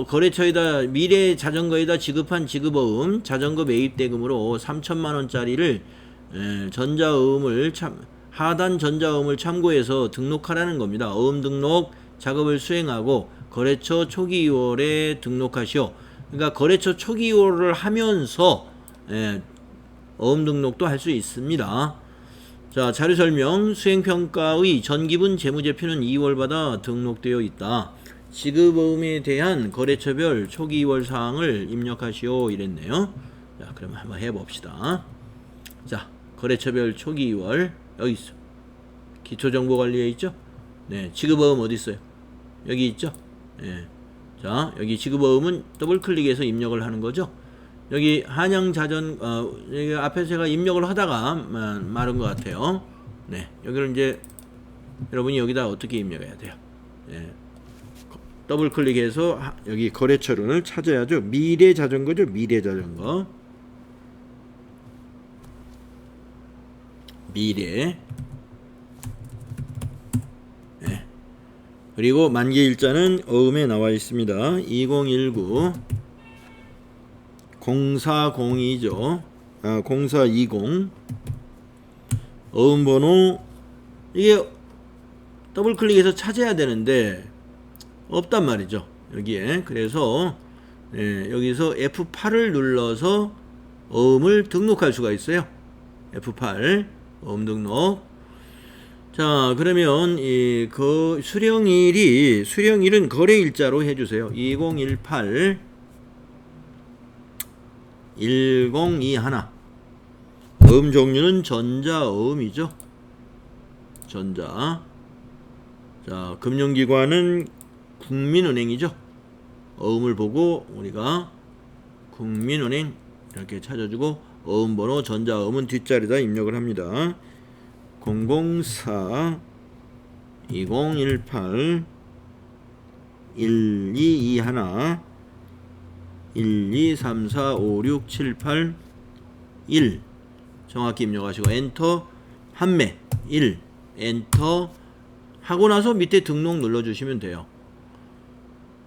거래처에다 미래 자전거에다 지급한 지급어음 자전거 매입 대금으로 3천만 원짜리를 하단 전자어음을 참고해서 등록하라는 겁니다. 어음 등록 작업을 수행하고 거래처 초기 2월에 등록하시오. 그러니까 거래처 초기 2월을 하면서 어음 등록도 할 수 있습니다. 자, 자료 설명. 수행평가의 전기분 재무제표는 2월마다 등록되어 있다. 지급어음에 대한 거래처별 초기 2월 사항을 입력하시오. 이랬네요. 자, 그럼 한번 해봅시다. 자, 거래처별 초기 2월 여기 있어. 기초정보관리에 있죠? 네, 지급어음 어디 있어요? 여기 있죠? 네. 자, 여기 지급어음은 더블 클릭해서 입력을 하는 거죠. 여기 여기 앞에서 제가 입력을 하다가 마른 것 같아요. 네, 여기를 이제 여러분이 여기다 어떻게 입력해야 돼요? 네. 더블 클릭해서 여기 거래처를 찾아야죠. 미래 자전거죠. 미래 자전거. 미래. 네. 그리고 만기일자는 어음에 나와 있습니다. 2019 0402죠. 0420 어음번호 이게 더블 클릭해서 찾아야 되는데 없단 말이죠. 여기에. 그래서 여기서 F8을 눌러서 어음을 등록할 수가 있어요. F8 어음 등록. 자, 그러면 수령일은 거래일자로 해주세요. 2018 1021 어음 종류는 전자어음이죠. 전자. 자, 금융기관은 국민은행이죠. 어음을 보고 우리가 국민은행 이렇게 찾아주고 어음번호 전자어음은 뒷자리에다 입력을 합니다. 004 2018 1221 1, 2, 3, 4, 5, 6, 7, 8, 1 정확히 입력하시고 엔터. 판매 1 엔터 하고 나서 밑에 등록 눌러주시면 돼요.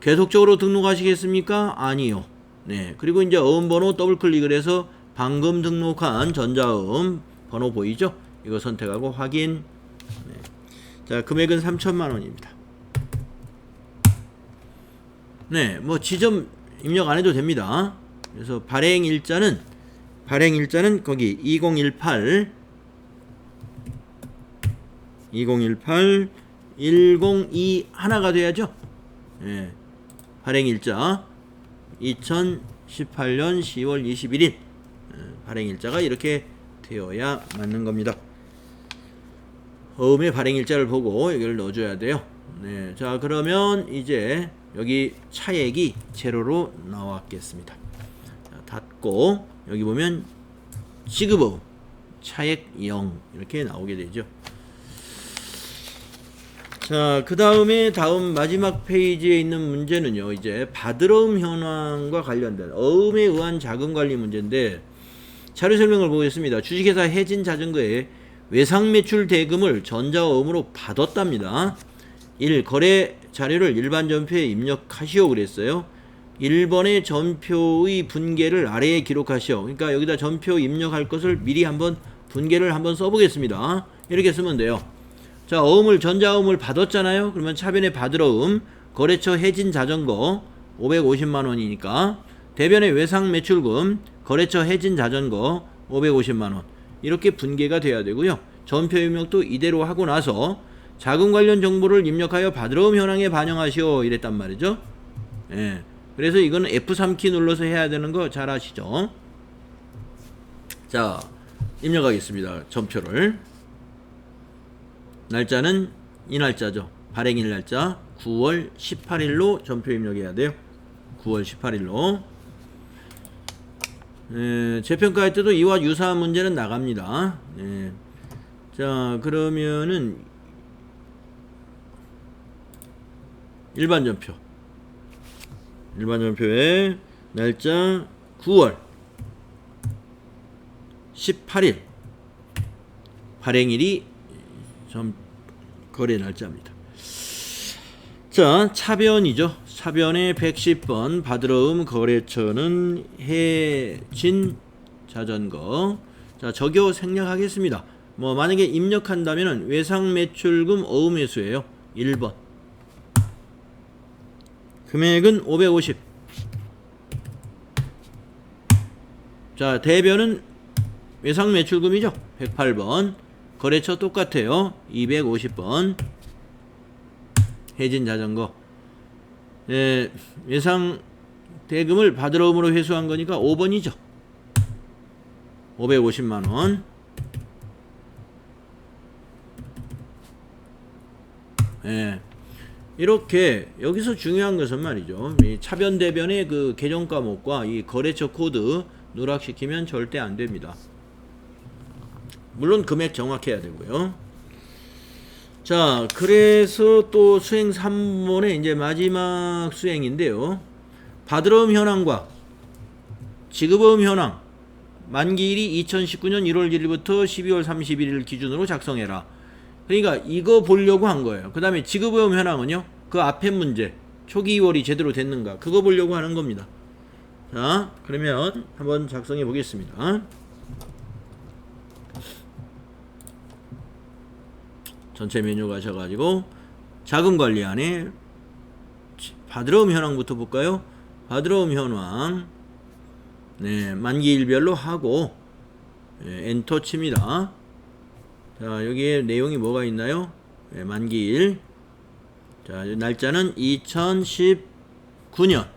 계속적으로 등록하시겠습니까? 아니요. 네, 그리고 이제 어음번호 더블 클릭을 해서 방금 등록한 전자어음 번호 보이죠? 이거 선택하고 확인. 네. 자, 금액은 3천만 원입니다. 네, 뭐 지점 입력 안 해도 됩니다. 그래서 발행일자는 거기 2018 1021가 돼야죠. 예. 발행일자 2018년 10월 21일 발행일자가 이렇게 되어야 맞는 겁니다. 어음의 발행일자를 보고 여기를 넣어줘야 돼요. 네, 자, 그러면 이제 여기 차액이 제로로 나왔겠습니다. 자, 닫고 여기 보면 지급어음 차액 0 이렇게 나오게 되죠. 자, 그 다음에 마지막 페이지에 있는 문제는요, 이제 받으러음 현황과 관련된 어음에 의한 자금관리 문제인데, 자료 설명을 보겠습니다. 주식회사 혜진자전거에 외상매출 대금을 전자어음으로 받았답니다. 1. 거래 자료를 일반 전표에 입력하시오 그랬어요. 1번의 전표의 분계를 아래에 기록하시오. 그러니까 여기다 전표 입력할 것을 미리 한번 분계를 한번 써보겠습니다. 이렇게 쓰면 돼요. 자, 전자어음을 받았잖아요. 그러면 차변에 받으러음 거래처 혜진자전거 550만원이니까 대변의 외상매출금 거래처 혜진자전거 550만원 이렇게 분계가 돼야 되고요. 전표 입력도 이대로 하고 나서 자금 관련 정보를 입력하여 받으러음 현황에 반영하시오 이랬단 말이죠. 예. 그래서 이거는 F3키 눌러서 해야 되는 거 잘 아시죠? 자, 입력하겠습니다. 전표를. 날짜는 이 날짜죠. 발행일 날짜 9월 18일로 전표 입력해야 돼요. 9월 18일로. 재평가할 때도 이와 유사한 문제는 나갑니다. 자, 그러면은 일반 전표 일반 전표에 날짜 9월 18일 발행일이 거래 날짜입니다. 자, 차변이죠. 차변의 110번 받으러움 거래처는 해진 자전거. 자, 적요 생략하겠습니다. 뭐 만약에 입력한다면은 외상 매출금 어음 회수예요. 1번. 금액은 550. 자, 대변은 외상 매출금이죠. 108번. 거래처 똑같아요. 250번. 해진 자전거. 예, 외상 대금을 받으러움으로 회수한 거니까 5번이죠. 550만원. 예. 이렇게 여기서 중요한 것은 말이죠. 이 차변 대변의 그 계정 과목과 이 거래처 코드 누락시키면 절대 안 됩니다. 물론 금액 정확해야 되고요. 자, 그래서 또 수행 3번의 이제 마지막 수행인데요. 받으러움 현황과 지급어음 현황 만기일이 2019년 1월 1일부터 12월 31일 기준으로 작성해라. 그러니까 이거 보려고 한 거예요. 그 다음에 지급어음 현황은요, 그 앞에 문제 초기 2월이 제대로 됐는가 그거 보려고 하는 겁니다. 자, 그러면 한번 작성해 보겠습니다. 전체 메뉴 가셔가지고 자금관리안에 받으러움 현황부터 볼까요? 받으러움 현황, 네, 만기일별로 하고, 네, 엔터 칩니다. 자, 여기에 내용이 뭐가 있나요? 네, 만기일. 자, 날짜는 2019년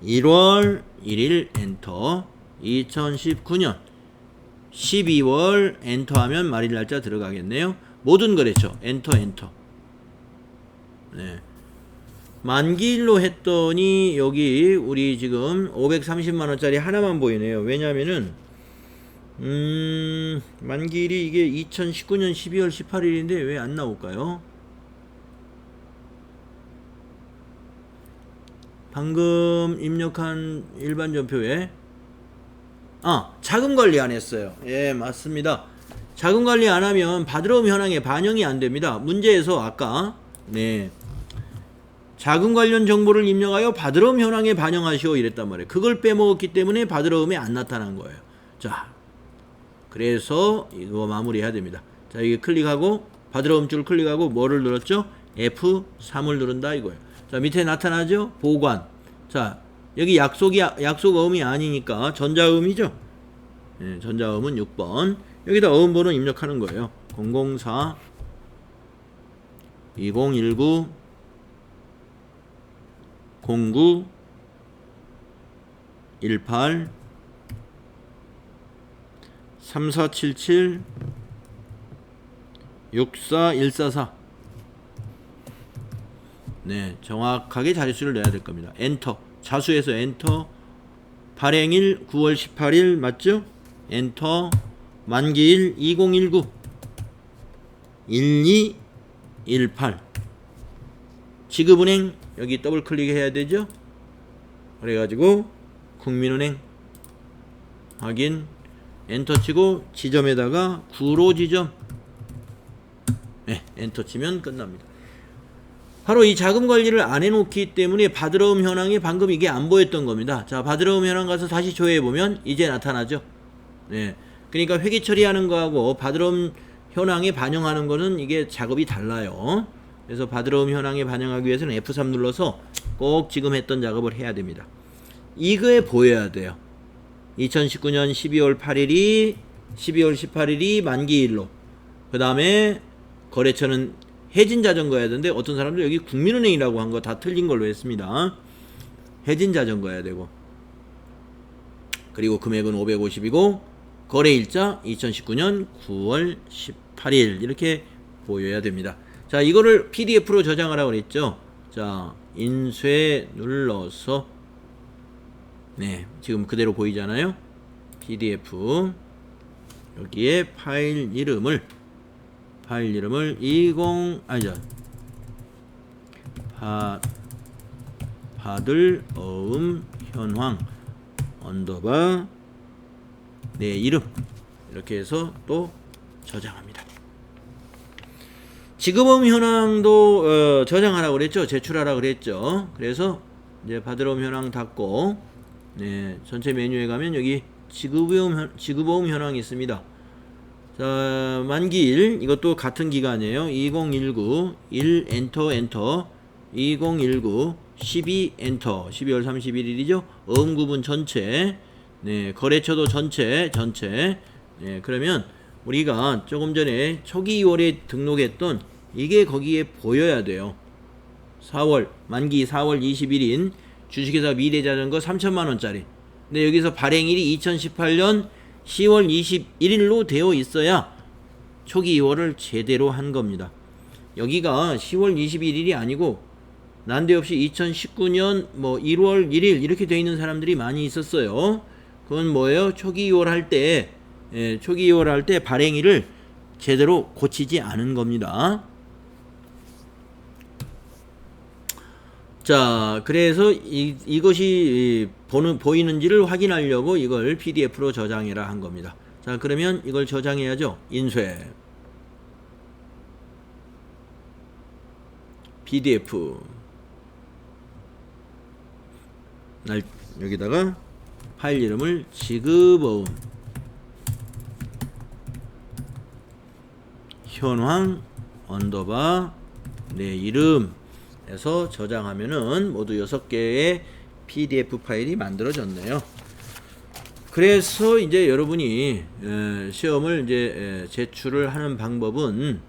1월 1일 엔터. 2019년 12월 엔터하면 말일 날짜 들어가겠네요. 모든 거래처 엔터. 네. 만기일로 했더니 여기 우리 지금 530만원짜리 하나만 보이네요. 왜냐면은 만기일이 이게 2019년 12월 18일인데 왜 안 나올까요? 방금 입력한 일반 전표에 자금관리 안 했어요. 예, 맞습니다. 자금관리 안 하면 받으러움 현황에 반영이 안 됩니다. 문제에서 아까, 네, 자금 관련 정보를 입력하여 받으러움 현황에 반영하시오 이랬단 말이에요. 그걸 빼먹었기 때문에 받으러움에 안 나타난 거예요. 자, 그래서 이거 마무리해야 됩니다. 자, 이게 클릭하고 받으러움 줄 클릭하고 뭐를 눌렀죠? F3을 누른다 이거예요. 자, 밑에 나타나죠? 보관. 자, 여기 약속어음이 아니니까 전자음이죠? 네, 전자음은 6번. 여기다 어음번호 입력하는 거예요. 004 2019 09 18 3477 64144. 네, 정확하게 자릿수를 내야 될 겁니다. 엔터. 자수에서 엔터. 발행일 9월 18일 맞죠? 엔터. 만기일 2019 1218. 지급은행 여기 더블 클릭해야 되죠? 그래가지고 국민은행 확인 엔터 치고 지점에다가 구로 지점, 네, 엔터 치면 끝납니다. 바로 이 자금 관리를 안 해놓기 때문에 받으러움 현황에 방금 이게 안 보였던 겁니다. 자, 받으러움 현황 가서 다시 조회해보면 이제 나타나죠. 네, 그러니까 회계 처리하는 거하고 받으러움 현황에 반영하는 거는 이게 작업이 달라요. 그래서 받으러움 현황에 반영하기 위해서는 F3 눌러서 꼭 지금 했던 작업을 해야 됩니다. 이거에 보여야 돼요. 2019년 12월 8일이 12월 18일이 만기일로, 그 다음에 거래처는 해진자전거여야 되는데 어떤 사람들 여기 국민은행이라고 한 거 다 틀린 걸로 했습니다. 해진자전거여야 되고, 그리고 금액은 550이고 거래일자 2019년 9월 18일 이렇게 보여야 됩니다. 자, 이거를 PDF로 저장하라고 그랬죠. 자, 인쇄 눌러서, 네, 지금 그대로 보이잖아요. PDF 여기에 파일 이름을 20 받을 어음 현황 언더바 내 이름 이렇게 해서 또 저장합니다. 지급어음 현황도 저장하라고 그랬죠. 제출하라고 그랬죠. 그래서 이제 받을 어음 현황 닫고 네, 전체 메뉴에 가면 여기 지급어음 현황이 있습니다. 자, 만기일 이것도 같은 기간이에요. 2019 1 엔터 2019 12 엔터 12월 31일이죠. 어음 구분 전체 네, 거래처도 전체 네, 그러면 우리가 조금 전에 초기 2월에 등록했던 이게 거기에 보여야 돼요. 4월 만기 4월 20일인 주식회사 미래자전거 3천만원짜리 근데 여기서 발행일이 2018년 10월 21일로 되어 있어야 초기 2월을 제대로 한 겁니다. 여기가 10월 21일이 아니고 난데없이 2019년 뭐 1월 1일 이렇게 되어 있는 사람들이 많이 있었어요. 그건 뭐예요? 초기 2월 할 때 초기 2월 할 때 발행일을 제대로 고치지 않은 겁니다. 자, 그래서 이것이 보이는지를 확인하려고 이걸 PDF로 저장해라 한 겁니다. 자, 그러면 이걸 저장해야죠. 인쇄 PDF 여기다가 파일 이름을 지급어음 현황 언더바 내 이름 해서 저장하면은 모두 6개의 PDF 파일이 만들어졌네요. 그래서 이제 여러분이 시험을 이제 제출을 하는 방법은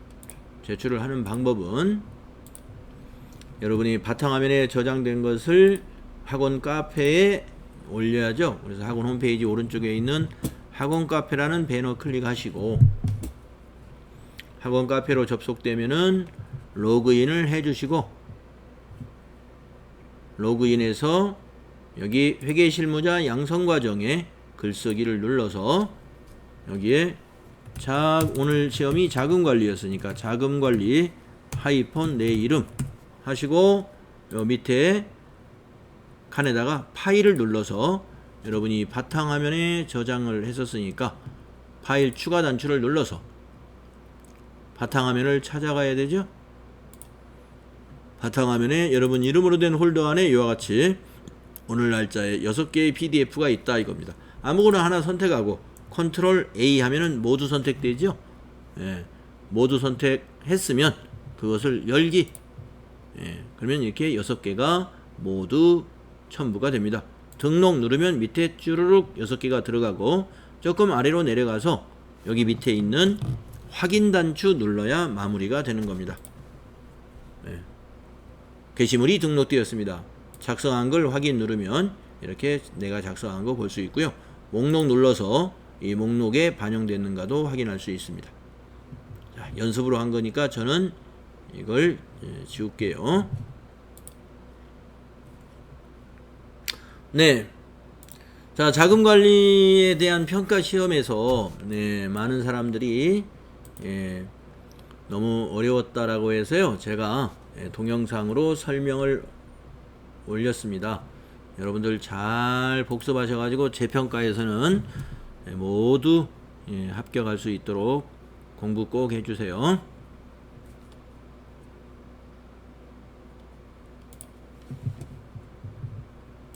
여러분이 바탕화면에 저장된 것을 학원 카페에 올려야죠. 그래서 학원 홈페이지 오른쪽에 있는 학원 카페라는 배너 클릭하시고 학원 카페로 접속되면은 로그인을 해주시고 로그인해서 여기 회계실무자 양성과정에 글쓰기를 눌러서 여기에 오늘 시험이 자금관리였으니까 자금관리 하이폰 내 이름 하시고 요 밑에 칸에다가 파일을 눌러서 여러분이 바탕화면에 저장을 했었으니까 파일 추가 단추를 눌러서 바탕화면을 찾아가야 되죠. 바탕화면에 여러분 이름으로 된 홀더 안에 이와 같이 오늘 날짜에 6개의 PDF가 있다 이겁니다. 아무거나 하나 선택하고 컨트롤 A 하면은 모두 선택되죠. 예, 모두 선택했으면 그것을 열기. 예, 그러면 이렇게 6개가 모두 첨부가 됩니다. 등록 누르면 밑에 쭈루룩 6개가 들어가고 조금 아래로 내려가서 여기 밑에 있는 확인 단추 눌러야 마무리가 되는 겁니다. 예. 게시물이 등록되었습니다. 작성한 걸 확인 누르면 이렇게 내가 작성한 거 볼 수 있고요. 목록 눌러서 이 목록에 반영됐는가도 확인할 수 있습니다. 자, 연습으로 한 거니까 저는 이걸 지울게요. 네. 자, 자금관리에 대한 평가 시험에서 많은 사람들이 너무 어려웠다라고 해서요. 제가 동영상으로 설명을 올렸습니다. 여러분들 잘 복습하셔가지고 재평가에서는 모두 합격할 수 있도록 공부 꼭 해주세요.